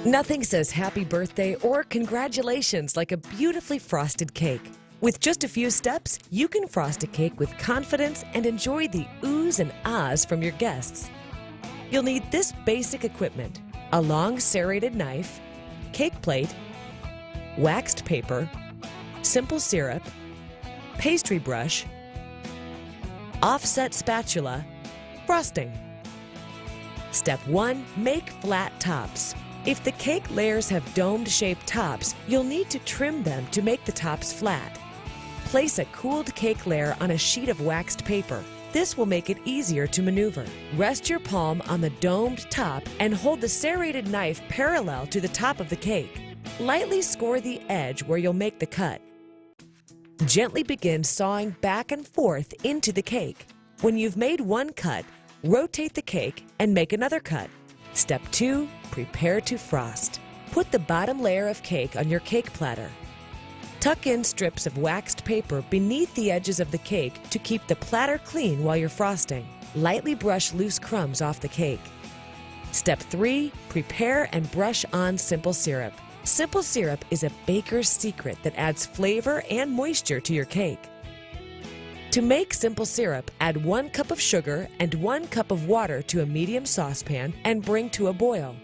Nothing says happy birthday or congratulations like a beautifully frosted cake. With just a few steps, you can frost a cake with confidence and enjoy the oohs and ahs from your guests. You'll need this basic equipment: a long serrated knife, cake plate, waxed paper, simple syrup, pastry brush, offset spatula, frosting. Step 1. Make flat tops. If the cake layers have dome-shaped tops, you'll need to trim them to make the tops flat. Place a cooled cake layer on a sheet of waxed paper. This will make it easier to maneuver. Rest your palm on the domed top and hold the serrated knife parallel to the top of the cake. Lightly score the edge where you'll make the cut. Gently begin sawing back and forth into the cake. When you've made one cut, rotate the cake and make another cut. Step 2. Prepare to frost. Put the bottom layer of cake on your cake platter. Tuck in strips of waxed paper beneath the edges of the cake to keep the platter clean while you're frosting. Lightly brush loose crumbs off the cake. Step 3. Prepare and brush on simple syrup. Simple syrup is a baker's secret that adds flavor and moisture to your cake. To make simple syrup, add 1 cup of sugar and 1 cup of water to a medium saucepan and bring to a boil.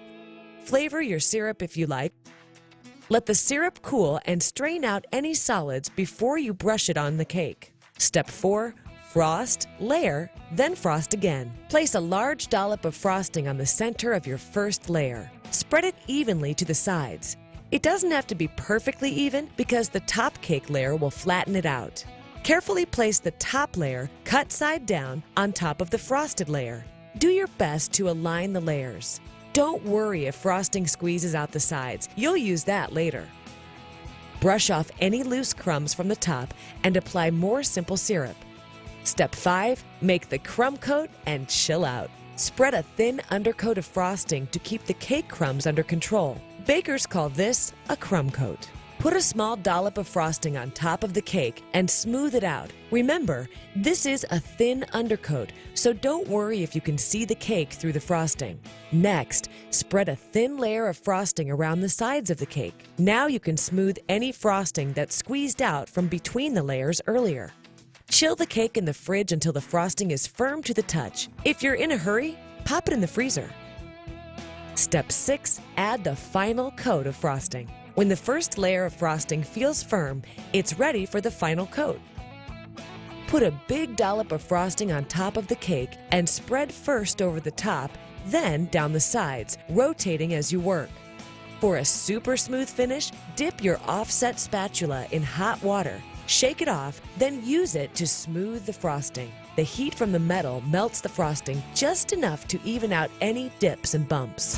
Flavor your syrup if you like. Let the syrup cool and strain out any solids before you brush it on the cake. Step 4. Frost, layer, then frost again. Place a large dollop of frosting on the center of your first layer. Spread it evenly to the sides. It doesn't have to be perfectly even because the top cake layer will flatten it out. Carefully place the top layer, cut side down, on top of the frosted layer. Do your best to align the layers. Don't worry if frosting squeezes out the sides. You'll use that later. Brush off any loose crumbs from the top and apply more simple syrup. Step 5. Make the crumb coat and chill out. Spread a thin undercoat of frosting to keep the cake crumbs under control. Bakers call this a crumb coat. Put a small dollop of frosting on top of the cake and smooth it out. Remember, this is a thin undercoat, so don't worry if you can see the cake through the frosting. Next, spread a thin layer of frosting around the sides of the cake. Now you can smooth any frosting that squeezed out from between the layers earlier. Chill the cake in the fridge until the frosting is firm to the touch. If you're in a hurry, pop it in the freezer. Step 6. Add the final coat of frosting. When the first layer of frosting feels firm, it's ready for the final coat. Put a big dollop of frosting on top of the cake and spread first over the top, then down the sides, rotating as you work. For a super smooth finish, dip your offset spatula in hot water. Shake it off, then use it to smooth the frosting. The heat from the metal melts the frosting just enough to even out any dips and bumps.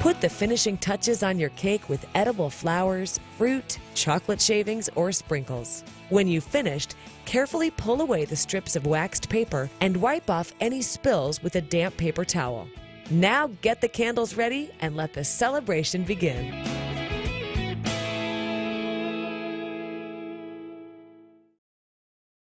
Put the finishing touches on your cake with edible flowers, fruit, chocolate shavings, or sprinkles. When you've finished, carefully pull away the strips of waxed paper and wipe off any spills with a damp paper towel. Now get the candles ready and let the celebration begin.